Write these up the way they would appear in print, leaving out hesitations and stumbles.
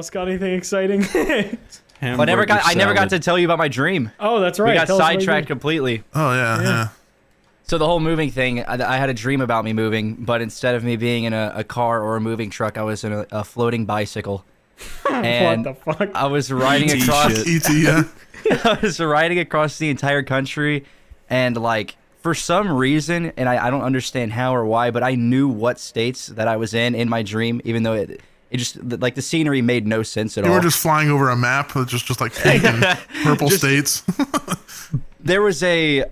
else got anything exciting? I never got to tell you about my dream. Oh, that's right. We got Tell us what you sidetracked did. completely. Oh yeah. So the whole moving thing, I had a dream about me moving, but instead of me being in a car or a moving truck, I was in a floating bicycle. And What the fuck? I was riding across. E.T. Yeah. I was riding across the entire country, and like for some reason, and I don't understand how or why, but I knew what states that I was in my dream, even though it just like the scenery made no sense at all. You were just flying over a map with just like pink and purple states. There was a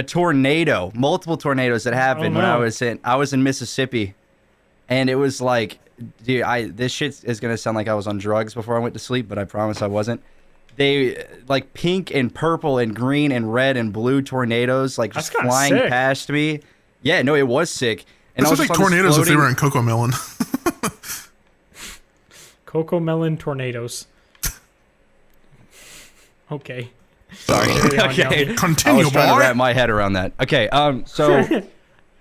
tornado, multiple tornadoes that happened when I was in Mississippi, and it was like, dude, this shit is gonna sound like I was on drugs before I went to sleep, but I promise I wasn't. They like pink and purple and green and red and blue tornadoes like just flying sick. past me. Yeah, no, it was sick. And This was like tornadoes if they were in Cocoa Melon. Cocoa melon tornadoes. Okay. Sorry. Okay. I Continue, was trying to boy. wrap my head around that. Okay. So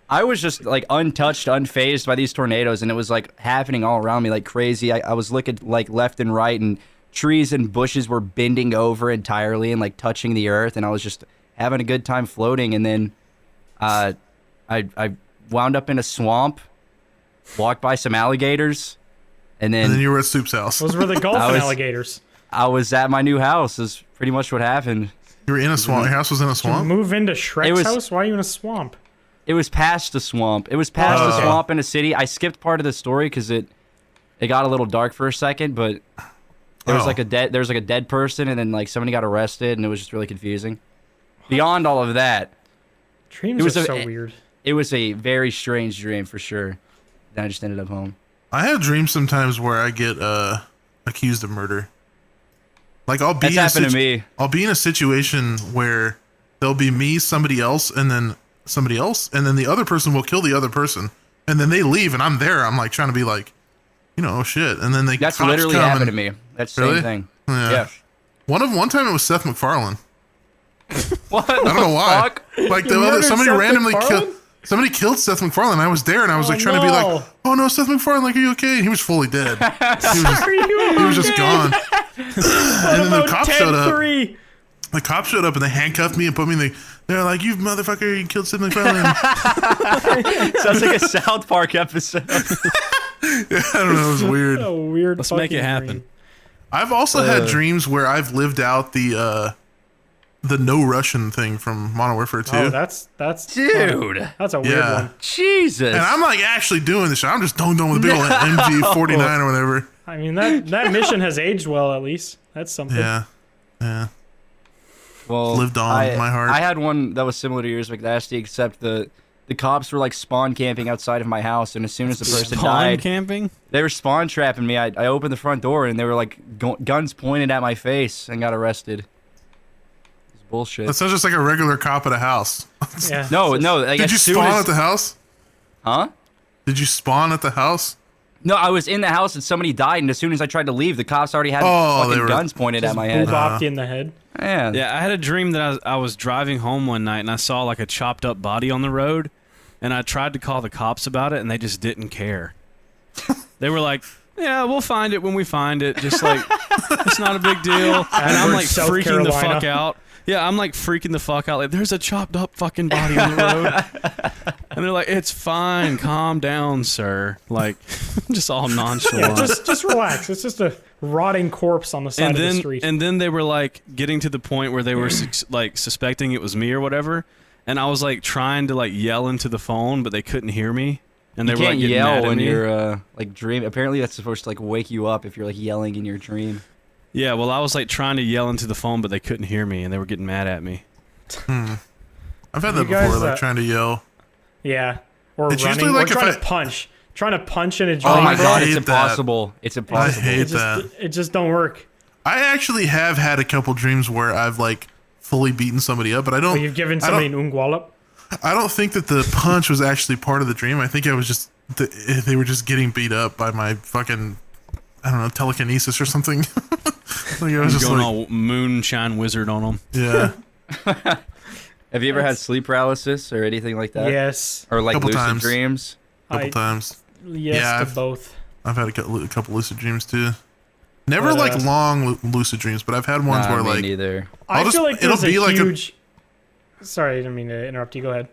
I was just like untouched, unfazed by these tornadoes, and it was like happening all around me like crazy. I was looking like left and right, and trees and bushes were bending over entirely and like touching the earth, and I was just having a good time floating. And then I wound up in a swamp, walked by some alligators, and then you were at Soup's house. Those were the golfing alligators. I was at my new house. Is pretty much what happened. You were in a swamp. Your house was in a Did you swamp? move into Shrek's house? Why are you in a swamp? It was past the swamp. It was past the swamp in a city. I skipped part of the story because it got a little dark for a second, but there was like a dead person, and then like somebody got arrested, and it was just really confusing. Beyond all of that, Dreams are so weird. It was a very strange dream for sure. Then I just ended up home. I have dreams sometimes where I get accused of murder. Like I'll be happened to me. I'll be in a situation where there'll be me, somebody else, and then somebody else, and then the other person will kill the other person, and then they leave, and I'm there. I'm like trying to be like, oh shit, and then That's cops literally come happened and, to me. That's the same thing. Yeah. One time it was Seth MacFarlane. What? I don't know why. Fuck? Like somebody Seth randomly MacFarlane? Somebody killed Seth MacFarlane. I was there, and I was like trying to be like, "Oh no, Seth MacFarlane, like, are you okay?" And he was fully dead. He was just gone. And then the cops showed up. The cops showed up and they handcuffed me and put me in the. They're like, "You motherfucker, you killed Seth MacFarlane." Sounds like a South Park episode. Yeah, I don't know. It was weird. A weird. Let's make it happen. Dream. I've also had dreams where I've lived out the no Russian thing from Modern Warfare 2. Oh, that's Dude. That's a weird one. Jesus. And I'm like actually doing this shit. I'm just doing with a big old MG49 or whatever. I mean that mission has aged well, at least. That's something. Yeah. Well, lived on in my heart. I had one that was similar to yours, McNasty, except the cops were like spawn camping outside of my house, and as soon as the person died, camping? they were spawn trapping me. I opened the front door, and they were like guns pointed at my face, and got arrested. It's bullshit. That sounds just like a regular cop at a house. Yeah. No. Like, Did you spawn at the house? Huh? Did you spawn at the house? No, I was in the house and somebody died, and as soon as I tried to leave, the cops already had fucking guns pointed at my head. Bopped you in the head. Yeah, I had a dream that I was driving home one night and I saw like a chopped up body on the road, and I tried to call the cops about it, and they just didn't care. They were like, "Yeah, we'll find it when we find it. Just like it's not a big deal." And I'm like South freaking the Carolina. fuck out. Yeah, I'm like freaking the fuck out. Like, there's a chopped up fucking body on the road. And they're like, "It's fine. Calm down, sir." Like, just all nonchalant. Yeah, just relax. It's just a rotting corpse on the side of the street. And then they were like getting to the point where they were like suspecting it was me or whatever. And I was like trying to like yell into the phone, but they couldn't hear me. And they you were can't like getting yell mad at when me. you're like dream. Apparently, that's supposed to like wake you up if you're like yelling in your dream. Yeah, well, I was like trying to yell into the phone, but they couldn't hear me, and they were getting mad at me. I've had that You guys, before, like trying to yell. Yeah. Or It's running. usually like or trying if to punch. Trying to punch in a dream. Oh my I god, it's hate that. impossible. It's I impossible. hate that. It just don't work. I actually have had a couple dreams where I've like fully beaten somebody up, but I don't. Or you've given somebody an ungwallop. I don't think that the punch was actually part of the dream. I think I was just they were just getting beat up by my fucking, I don't know, telekinesis or something. Like I was just Going like, all moonshine wizard on them. yeah. Have you ever had sleep paralysis or anything like that? Yes. Or like Couple lucid times. dreams? Couple times. Yes Yeah, to I've- both. I've had a couple lucid dreams too. Never like long lucid dreams, but I've had ones where me like neither. I feel like there's it'll be like huge. Sorry, I didn't mean to interrupt you. Go ahead.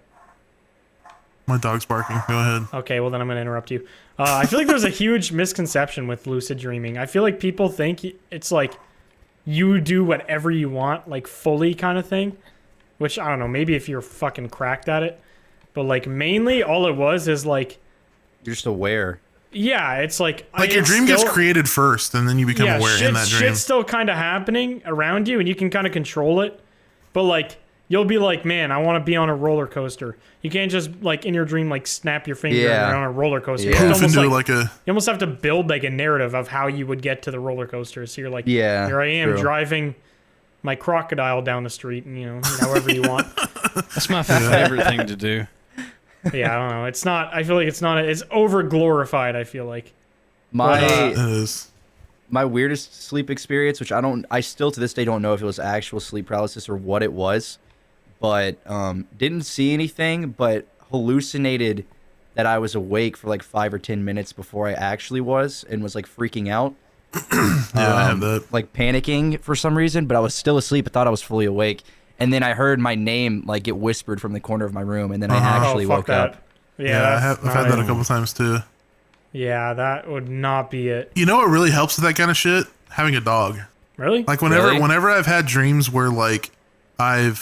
My dog's barking. Go ahead. Okay, well then I'm gonna interrupt you. I feel like there's a huge misconception with lucid dreaming. I feel like people think it's like you do whatever you want, like fully kind of thing. Which I don't know. Maybe if you're fucking cracked at it, but like mainly all it was is like You're just aware. yeah, it's like Your dream gets created first, and then you become aware in that dream. Shit's still kind of happening around you, and you can kind of control it. But like, you'll be like, man, I want to be on a roller coaster. You can't just like in your dream like snap your finger and you're on a roller coaster. Yeah. It's almost You you almost have to build like a narrative of how you would get to the roller coaster. So you're like, Yeah, here I am true. driving my crocodile down the street, and however you want. That's my favorite thing to do. Yeah, I don't know. It's not. I feel like it's not. It's over glorified. I feel like. It is. My weirdest sleep experience, which I still to this day don't know if it was actual sleep paralysis or what it was, but didn't see anything, but hallucinated that I was awake for like 5 or 10 minutes before I actually was, and was like freaking out. Yeah, I have that. Like panicking for some reason, but I was still asleep. I thought I was fully awake, and then I heard my name like get whispered from the corner of my room, and then I actually fuck woke that. up. Yeah, I've had that a couple times too. Yeah, that would not be it. You know what really helps with that kind of shit? Having a dog. Really? Like Really? whenever I've had dreams where like I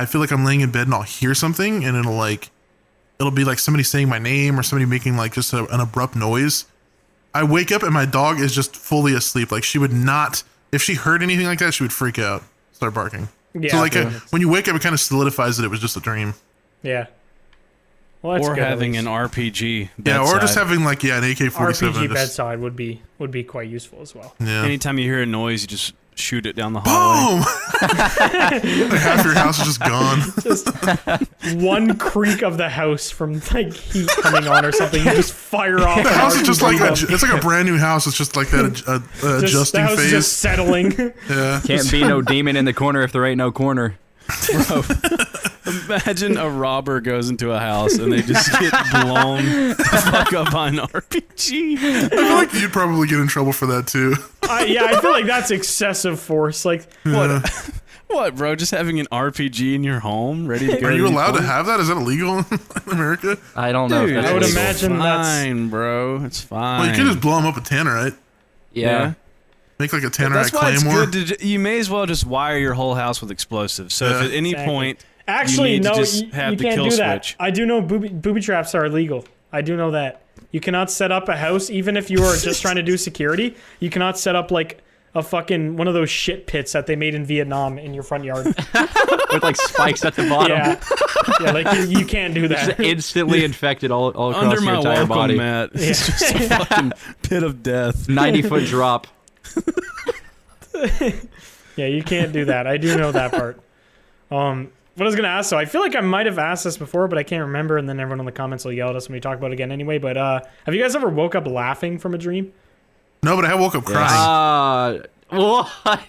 feel like I'm laying in bed and I'll hear something and it'll be like somebody saying my name or somebody making like just an abrupt noise. I wake up and my dog is just fully asleep. Like she would not, if she heard anything like that, she would freak out, start barking. Yeah. So like okay. when you wake up, it kind of solidifies that it was just a dream. Yeah. Well, that's Or good, at having least. an RPG. Yeah, or just bedside. having like an AK-47. RPG bedside would be quite useful as well. Yeah. Anytime you hear a noise, you just shoot it down the hallway. Boom! Like half your house is just gone. One creak of the house from like heat coming on or something, you just fire off. The house is just like RPG. it's like a brand new house. It's just like that the adjusting house is phase. just settling. Yeah. Can't be no demon in the corner if there ain't no corner. Bro, imagine a robber goes into a house and they just get blown the fuck up by an RPG. I feel like you'd probably get in trouble for that too. Yeah, I feel like that's excessive force. Like, What, bro? Just having an RPG in your home, ready to go? Are to you any allowed to point? have that? Is that illegal in America? I don't know. Dude, if that's I would illegal. imagine that's fine, bro. It's fine. Well, you could just blow them up with tannerite. Yeah. Make like a tannerite That's why it's claymore. good to. You may as well just wire your whole house with explosives. So Yeah. if at any Exactly. point actually you need no. to just You have the can't kill do that. switch. I do know booby traps are illegal. I do know that. You cannot set up a house, even if you are just trying to do security. You cannot set up like a fucking one of those shit pits that they made in Vietnam in your front yard. With like spikes at the bottom. Yeah, like you can't do that. Just instantly infected all across Under your my entire welcome body. mat, it's just a fucking pit of death. 90-foot drop. Yeah, you can't do that. I do know that part. What I was gonna ask, so I feel like I might have asked this before, but I can't remember, and then everyone in the comments will yell at us when we talk about it again anyway. But have you guys ever woke up laughing from a dream? No, but I woke up crying. What? I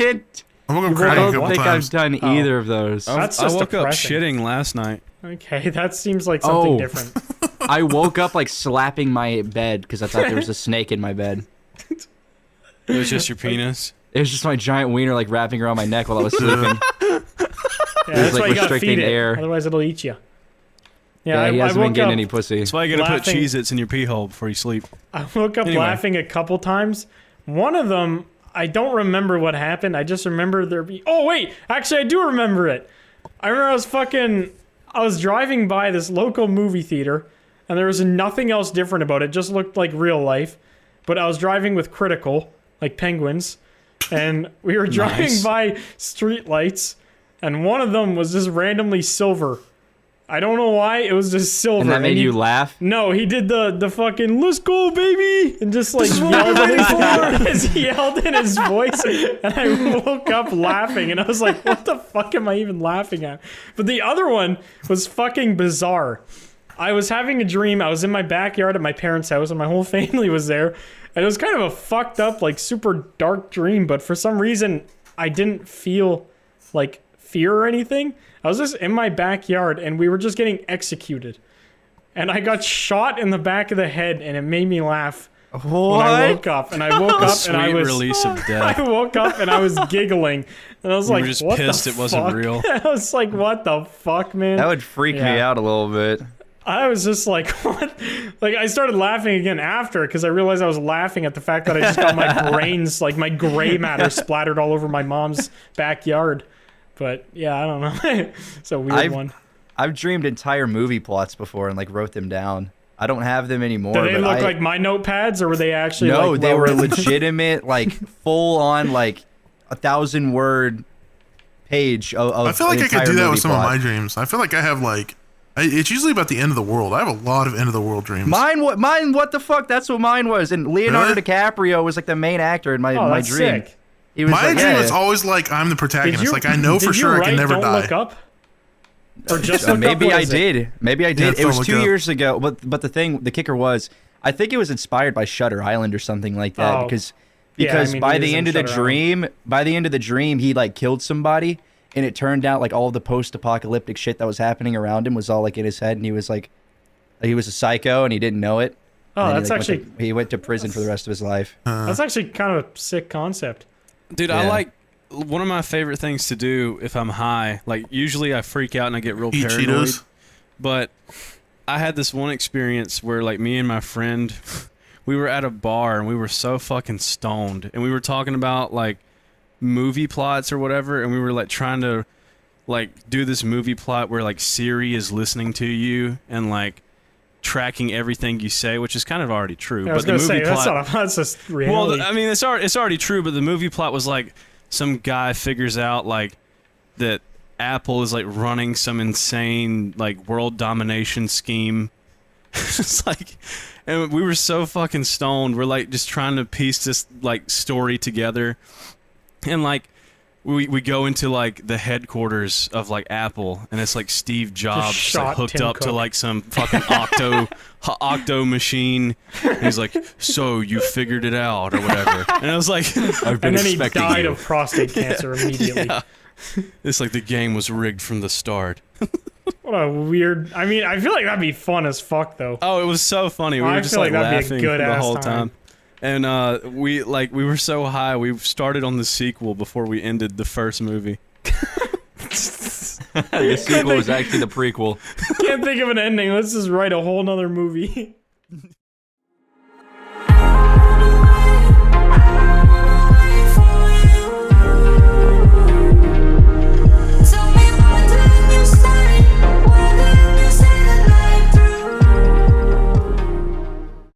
woke up I crying a don't couple think times. I've done either of those. That's I just woke depressing. up shitting last night. Okay, that seems like something Oh. different. I woke up like slapping my bed because I thought there was a snake in my bed. It was just your penis. It was just my giant wiener like wrapping around my neck while I was sleeping. Yeah, that's like why you gotta restricting feed it. air. Otherwise, it'll eat you. Yeah, Yeah, he I hasn't been woke getting up. any pussy. That's why you gotta put Laughing. Cheez-Its in your pee hole before you sleep. I woke up Anyway. laughing a couple times. One of them, I don't remember what happened. I just remember there be. Oh wait, actually, I do remember it. I remember I was driving by this local movie theater, and there was nothing else different about it. It just looked like real life. But I was driving with Critical, like penguins, and we were driving Nice. by street lights, and one of them was just randomly silver. I don't know why, it was just silver. And that made he- you laugh? No, he did the fucking "let's go, baby" and just like yelled in his voice, and I woke up laughing, and I was like, "What the fuck am I even laughing at?" But the other one was fucking bizarre. I was having a dream. I was in my backyard at my parents' house, and my whole family was there, and it was kind of a fucked up, like super dark dream. But for some reason, I didn't feel like fear or anything. I was just in my backyard, and we were just getting executed. And I got shot in the back of the head, and it made me laugh What? I woke up, and I woke The up, sweet and I was release of death. I woke up and I was giggling, and I was You like, were just "What pissed the it wasn't fuck?" real. I was like, "What the fuck, man?" That would freak me Yeah. out a little bit. I was just like, "What?" Like I started laughing again after because I realized I was laughing at the fact that I just got my brains, like my gray matter, splattered all over my mom's backyard. But yeah, I don't know. It's a weird one. I've dreamed entire movie plots before and like wrote them down. I don't have them anymore. Did they but look like my notepads, or were they actually? No, like, they were well-written? legitimate, like full on, like 1,000-word page of. I feel like an I could entire do that movie with some of plot. my dreams. I feel like I have like, it's usually about the end of the world. I have a lot of end of the world dreams. Mine, what the fuck? That's what mine was. And Leonardo Really? DiCaprio was like the main actor in my Oh, my that's dream. sick. He was My like, dream yeah, is always like I'm the protagonist. Did you, Like I know for did you sure I write can never Don't die. Look Up? Or just look up? maybe What I is it? did. Maybe I did. Yeah, It was Don't 2 Look Up. years ago. But the kicker was, I think it was inspired by Shutter Island or something like that. Oh. Because Yeah, I mean, by he is the in end of the Shutter dream, he like killed somebody, and it turned out like all of the post-apocalyptic shit that was happening around him was all like in his head, and he was like, he was a psycho and he didn't know it. Oh, And then that's he, actually he went to prison for the rest of his life. that's actually kind of a sick concept. Dude, I Yeah. like one of my favorite things to do if I'm high. Like usually I freak out and I get real Eat paranoid. Cheetos. But I had this one experience where like me and my friend, we were at a bar and we were so fucking stoned and we were talking about like movie plots or whatever, and we were like trying to like do this movie plot where like Siri is listening to you and like tracking everything you say, which is kind of already true. I was but the gonna movie say plot, that's just reality. well, I mean, it's already true, but the movie plot was like some guy figures out like that Apple is like running some insane like world domination scheme. It's like, and we were so fucking stoned. We're like just trying to piece this like story together, and like we go into like the headquarters of like Apple, and it's like Steve Jobs shot like, hooked Tim up to Cook. like some fucking octo machine. And he's like, "So you figured it out or whatever?" And I was like, "I've been and then he expecting died you." of prostate cancer immediately. Yeah. It's like the game was rigged from the start. What a weird. I mean, I feel like that'd be fun as fuck, though. Oh, it was so funny. We I were just feel like like that'd be a laughing good the ass whole time. time. And we were so high, we started on the sequel before we ended the first movie. The sequel was actually the prequel. Can't think of an ending. Let's just write a whole nother movie.